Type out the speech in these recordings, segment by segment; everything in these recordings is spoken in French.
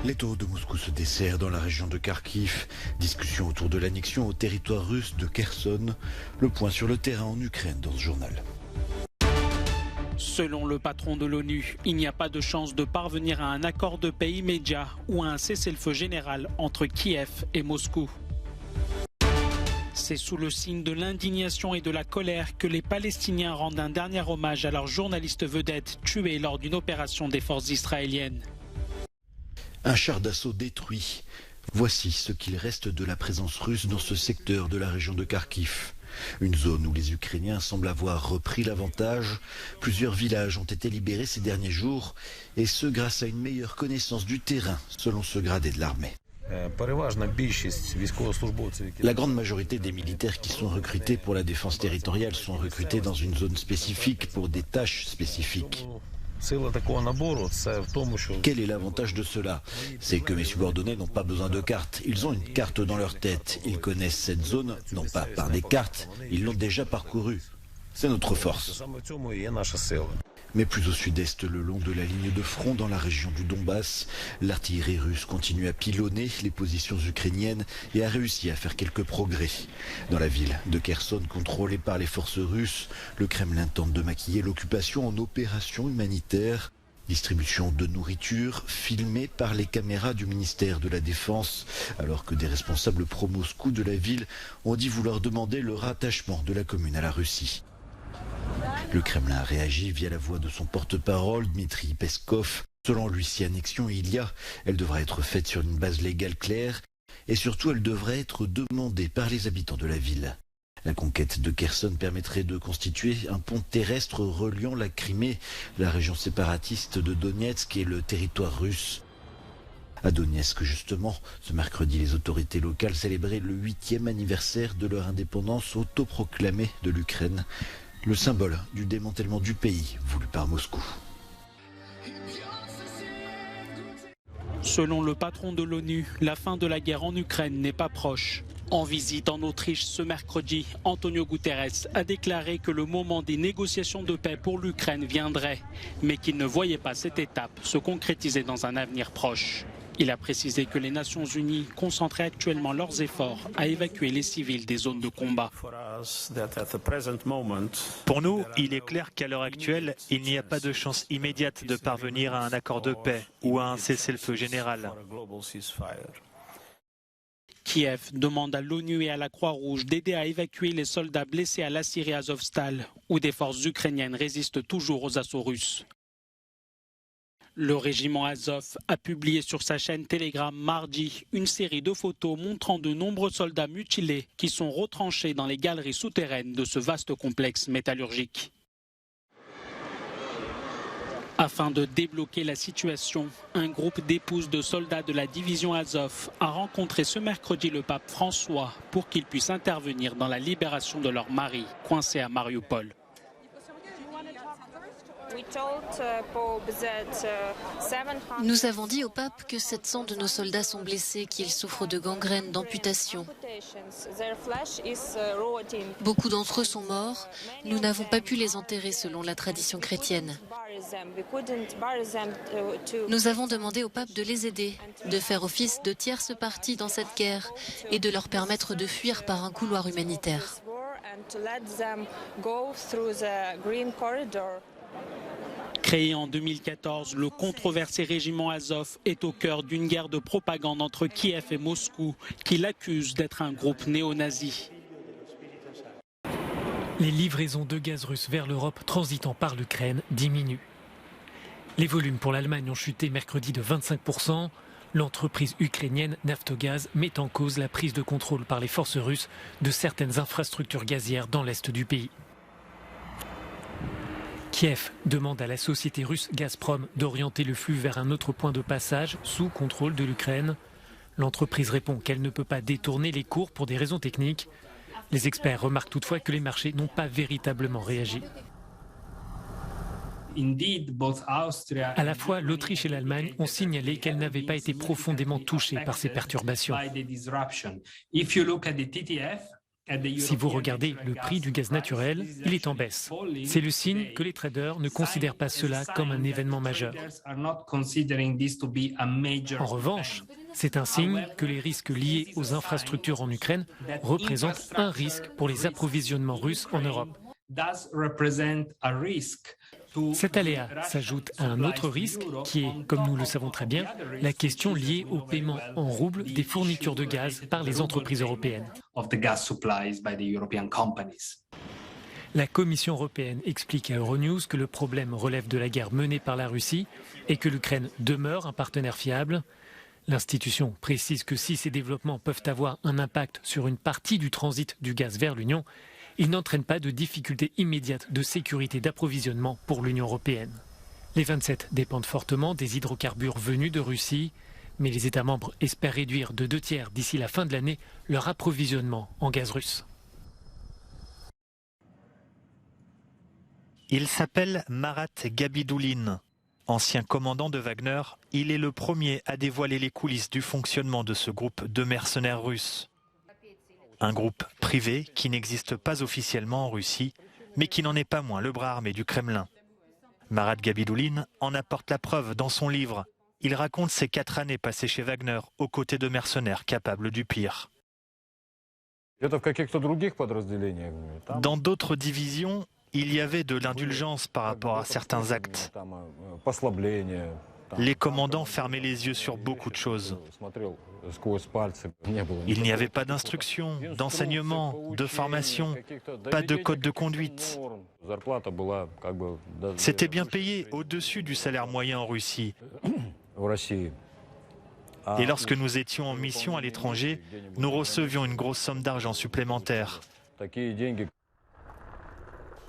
L'étau de Moscou se dessert dans la région de Kharkiv. Discussion autour de l'annexion au territoire russe de Kherson. Le point sur le terrain en Ukraine dans ce journal. Selon le patron de l'ONU, il n'y a pas de chance de parvenir à un accord de paix immédiat ou à un cessez-le-feu général entre Kiev et Moscou. C'est sous le signe de l'indignation et de la colère que les Palestiniens rendent un dernier hommage à leur journaliste vedette tué lors d'une opération des forces israéliennes. Un char d'assaut détruit. Voici ce qu'il reste de la présence russe dans ce secteur de la région de Kharkiv. Une zone où les Ukrainiens semblent avoir repris l'avantage. Plusieurs villages ont été libérés ces derniers jours, et ce grâce à une meilleure connaissance du terrain, selon ce gradé de l'armée. La grande majorité des militaires qui sont recrutés pour la défense territoriale sont recrutés dans une zone spécifique pour des tâches spécifiques. Quel est l'avantage de cela? C'est que mes subordonnés n'ont pas besoin de carte. Ils ont une carte dans leur tête. Ils connaissent cette zone, non pas par des cartes, ils l'ont déjà parcourue. C'est notre force. Mais plus au sud-est, le long de la ligne de front dans la région du Donbass, l'artillerie russe continue à pilonner les positions ukrainiennes et a réussi à faire quelques progrès. Dans la ville de Kherson, contrôlée par les forces russes, le Kremlin tente de maquiller l'occupation en opération humanitaire. Distribution de nourriture filmée par les caméras du ministère de la Défense, alors que des responsables pro-Moscou de la ville ont dit vouloir demander le rattachement de la commune à la Russie. Le Kremlin a réagi via la voix de son porte-parole, Dmitri Peskov. Selon lui, si annexion il y a, elle devra être faite sur une base légale claire et surtout elle devrait être demandée par les habitants de la ville. La conquête de Kherson permettrait de constituer un pont terrestre reliant la Crimée, la région séparatiste de Donetsk et le territoire russe. À Donetsk, justement, ce mercredi, les autorités locales célébraient le 8e anniversaire de leur indépendance autoproclamée de l'Ukraine. Le symbole du démantèlement du pays voulu par Moscou. Selon le patron de l'ONU, la fin de la guerre en Ukraine n'est pas proche. En visite en Autriche ce mercredi, Antonio Guterres a déclaré que le moment des négociations de paix pour l'Ukraine viendrait, mais qu'il ne voyait pas cette étape se concrétiser dans un avenir proche. Il a précisé que les Nations Unies concentraient actuellement leurs efforts à évacuer les civils des zones de combat. Pour nous, il est clair qu'à l'heure actuelle, il n'y a pas de chance immédiate de parvenir à un accord de paix ou à un cessez-le-feu général. Kiev demande à l'ONU et à la Croix-Rouge d'aider à évacuer les soldats blessés à la Syrie Azovstal, où des forces ukrainiennes résistent toujours aux assauts russes. Le régiment Azov a publié sur sa chaîne Telegram mardi une série de photos montrant de nombreux soldats mutilés qui sont retranchés dans les galeries souterraines de ce vaste complexe métallurgique. Afin de débloquer la situation, un groupe d'épouses de soldats de la division Azov a rencontré ce mercredi le pape François pour qu'il puisse intervenir dans la libération de leur mari coincé à Mariupol. Nous avons dit au pape que 700 de nos soldats sont blessés, qu'ils souffrent de gangrène, d'amputation. Beaucoup d'entre eux sont morts. Nous n'avons pas pu les enterrer selon la tradition chrétienne. Nous avons demandé au pape de les aider, de faire office de tierce partie dans cette guerre et de leur permettre de fuir par un couloir humanitaire. Créé en 2014, le controversé régiment Azov est au cœur d'une guerre de propagande entre Kiev et Moscou, qui l'accuse d'être un groupe néo-nazi. Les livraisons de gaz russe vers l'Europe transitant par l'Ukraine diminuent. Les volumes pour l'Allemagne ont chuté mercredi de 25%. L'entreprise ukrainienne Naftogaz met en cause la prise de contrôle par les forces russes de certaines infrastructures gazières dans l'est du pays. Kiev demande à la société russe Gazprom d'orienter le flux vers un autre point de passage sous contrôle de l'Ukraine. L'entreprise répond qu'elle ne peut pas détourner les cours pour des raisons techniques. Les experts remarquent toutefois que les marchés n'ont pas véritablement réagi. À la fois, l'Autriche et l'Allemagne ont signalé qu'elles n'avaient pas été profondément touchées par ces perturbations. Si vous regardez le prix du gaz naturel, il est en baisse. C'est le signe que les traders ne considèrent pas cela comme un événement majeur. En revanche, c'est un signe que les risques liés aux infrastructures en Ukraine représentent un risque pour les approvisionnements russes en Europe. Cet aléa s'ajoute à un autre risque qui est, comme nous le savons très bien, la question liée au paiement en roubles des fournitures de gaz par les entreprises européennes. La Commission européenne explique à Euronews que le problème relève de la guerre menée par la Russie et que l'Ukraine demeure un partenaire fiable. L'institution précise que si ces développements peuvent avoir un impact sur une partie du transit du gaz vers l'Union, ils n'entraînent pas de difficultés immédiates de sécurité d'approvisionnement pour l'Union européenne. Les 27 dépendent fortement des hydrocarbures venus de Russie, mais les États membres espèrent réduire de 2/3 d'ici la fin de l'année leur approvisionnement en gaz russe. Il s'appelle Marat Gabidouline. Ancien commandant de Wagner, il est le premier à dévoiler les coulisses du fonctionnement de ce groupe de mercenaires russes. Un groupe privé qui n'existe pas officiellement en Russie, mais qui n'en est pas moins le bras armé du Kremlin. Marat Gabidouline en apporte la preuve dans son livre. Il raconte ses 4 années passées chez Wagner aux côtés de mercenaires capables du pire. Dans d'autres divisions, il y avait de l'indulgence par rapport à certains actes. Les commandants fermaient les yeux sur beaucoup de choses. Il n'y avait pas d'instruction, d'enseignement, de formation, pas de code de conduite. C'était bien payé, au-dessus du salaire moyen en Russie. Et lorsque nous étions en mission à l'étranger, nous recevions une grosse somme d'argent supplémentaire.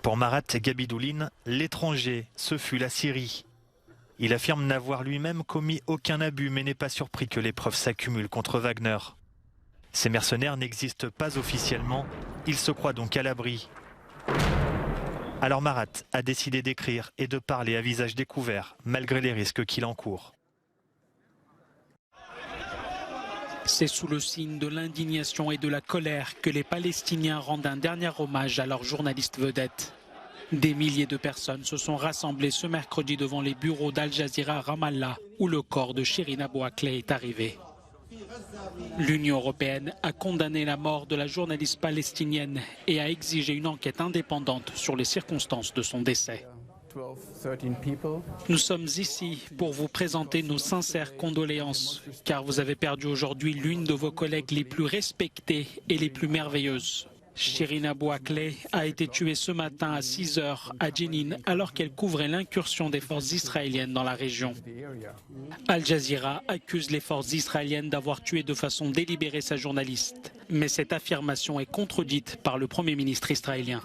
Pour Marat Gabidouline, l'étranger, ce fut la Syrie. Il affirme n'avoir lui-même commis aucun abus, mais n'est pas surpris que les preuves s'accumulent contre Wagner. Ces mercenaires n'existent pas officiellement, ils se croient donc à l'abri. Alors Marat a décidé d'écrire et de parler à visage découvert, malgré les risques qu'il encourt. C'est sous le signe de l'indignation et de la colère que les Palestiniens rendent un dernier hommage à leur journaliste vedette. Des milliers de personnes se sont rassemblées ce mercredi devant les bureaux d'Al Jazeera à Ramallah, où le corps de Shirin Abu Akleh est arrivé. L'Union européenne a condamné la mort de la journaliste palestinienne et a exigé une enquête indépendante sur les circonstances de son décès. Nous sommes ici pour vous présenter nos sincères condoléances, car vous avez perdu aujourd'hui l'une de vos collègues les plus respectées et les plus merveilleuses. Shirin Abu Akleh a été tuée ce matin à 6 h à Jenin alors qu'elle couvrait l'incursion des forces israéliennes dans la région. Al Jazeera accuse les forces israéliennes d'avoir tué de façon délibérée sa journaliste. Mais cette affirmation est contredite par le Premier ministre israélien.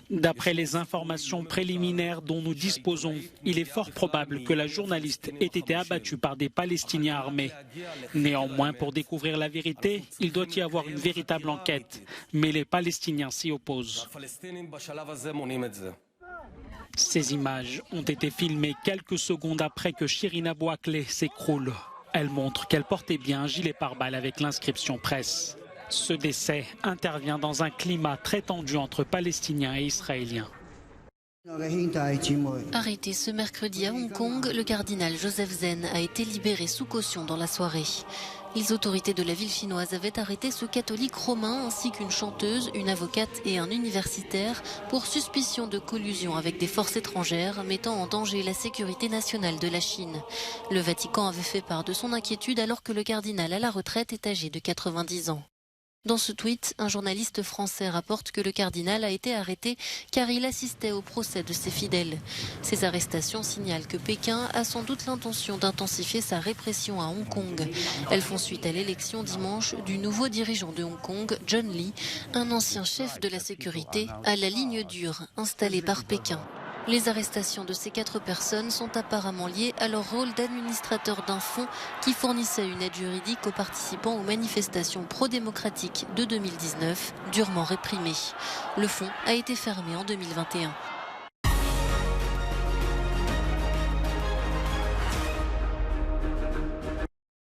D'après les informations préliminaires dont nous disposons, il est fort probable que la journaliste ait été abattue par des Palestiniens armés. Néanmoins, pour découvrir la vérité, il doit y avoir une véritable enquête. Mais les Palestiniens s'y opposent. Ces images ont été filmées quelques secondes après que Shirin Abu Akleh s'écroule. Elle montre qu'elle portait bien un gilet pare-balles avec l'inscription presse. Ce décès intervient dans un climat très tendu entre Palestiniens et Israéliens. Arrêté ce mercredi à Hong Kong, le cardinal Joseph Zen a été libéré sous caution dans la soirée. Les autorités de la ville chinoise avaient arrêté ce catholique romain ainsi qu'une chanteuse, une avocate et un universitaire pour suspicion de collusion avec des forces étrangères mettant en danger la sécurité nationale de la Chine. Le Vatican avait fait part de son inquiétude alors que le cardinal à la retraite est âgé de 90 ans. Dans ce tweet, un journaliste français rapporte que le cardinal a été arrêté car il assistait au procès de ses fidèles. Ces arrestations signalent que Pékin a sans doute l'intention d'intensifier sa répression à Hong Kong. Elles font suite à l'élection dimanche du nouveau dirigeant de Hong Kong, John Lee, un ancien chef de la sécurité, à la ligne dure installée par Pékin. Les arrestations de ces 4 personnes sont apparemment liées à leur rôle d'administrateur d'un fonds qui fournissait une aide juridique aux participants aux manifestations pro-démocratiques de 2019, durement réprimées. Le fonds a été fermé en 2021.